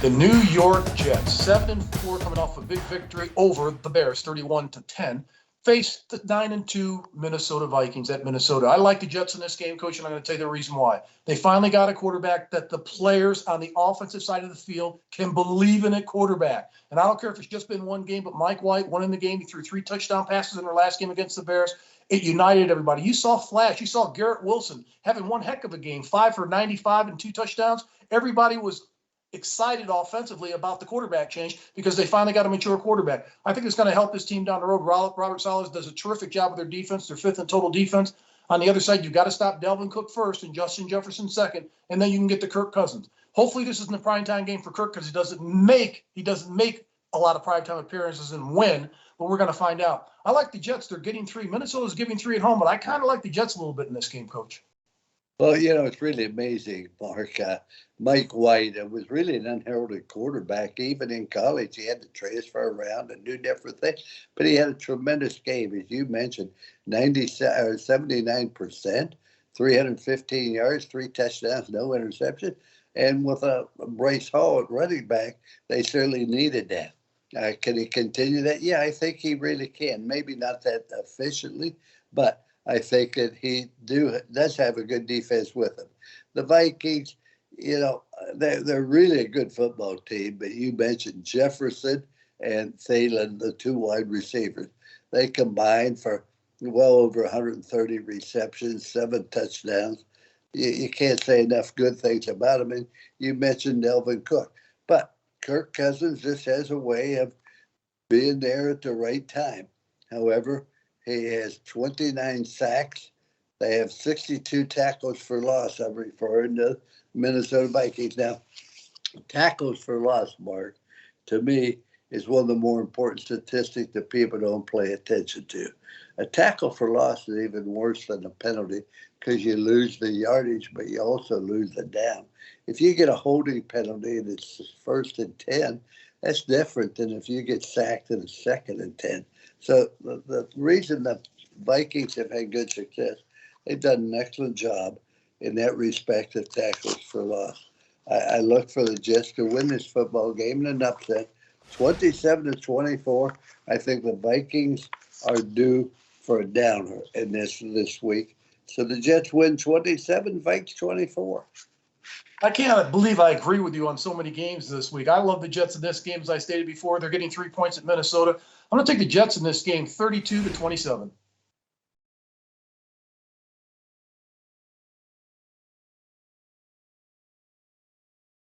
The New York Jets, 7-4, coming off a big victory over the Bears, 31-10, face the 9-2 Minnesota Vikings at Minnesota. I like the Jets in this game, Coach, and I'm going to tell you the reason why. They finally got a quarterback that the players on the offensive side of the field can believe in at quarterback. And I don't care if it's just been one game, but Mike White won in the game. He threw 3 touchdown passes in their last game against the Bears. It united everybody. You saw Flash. You saw Garrett Wilson having one heck of a game, 5 for 95 and 2 touchdowns. Everybody was excited offensively about the quarterback change because they finally got a mature quarterback. I think it's going to help this team down the road. Robert Saleh does a terrific job with their defense. They're 5th in total defense. On the other side, you've got to stop Delvin Cook first and Justin Jefferson second, and then you can get to Kirk Cousins. Hopefully this isn't a primetime game for Kirk because he doesn't make a lot of primetime appearances and win, but we're going to find out. I like the Jets. They're getting 3. Minnesota's giving 3 at home, but I kind of like the Jets a little bit in this game, Coach. Well, it's really amazing, Mark. Mike White was really an unheralded quarterback. Even in college, he had to transfer around and do different things. But he had a tremendous game, as you mentioned, 79%, 315 yards, 3 touchdowns, no interception. And with a Bryce Hall at running back, they certainly needed that. Can he continue that? Yeah, I think he really can. Maybe not that efficiently, but I think that he does have a good defense with him. The Vikings, they're really a good football team, but you mentioned Jefferson and Thielen, the 2 wide receivers. They combined for well over 130 receptions, 7 touchdowns. You can't say enough good things about him. And you mentioned Delvin Cook. But Kirk Cousins just has a way of being there at the right time. However, he has 29 sacks. They have 62 tackles for loss. I'm referring to Minnesota Vikings. Now, tackles for loss, Mark, to me, is one of the more important statistics that people don't pay attention to. A tackle for loss is even worse than a penalty because you lose the yardage, but you also lose the down. If you get a holding penalty and it's 1st and 10, that's different than if you get sacked and it's 2nd and 10. So the reason the Vikings have had good success, they've done an excellent job in that respect of tackles for loss. I look for the Jets to win this football game in an upset, 27-24. I think the Vikings are due for a downer in this week. So the Jets win 27, Vikes 24. I can't believe I agree with you on so many games this week. I love the Jets in this game, as I stated before. They're getting 3 points at Minnesota. I'm going to take the Jets in this game, 32-27.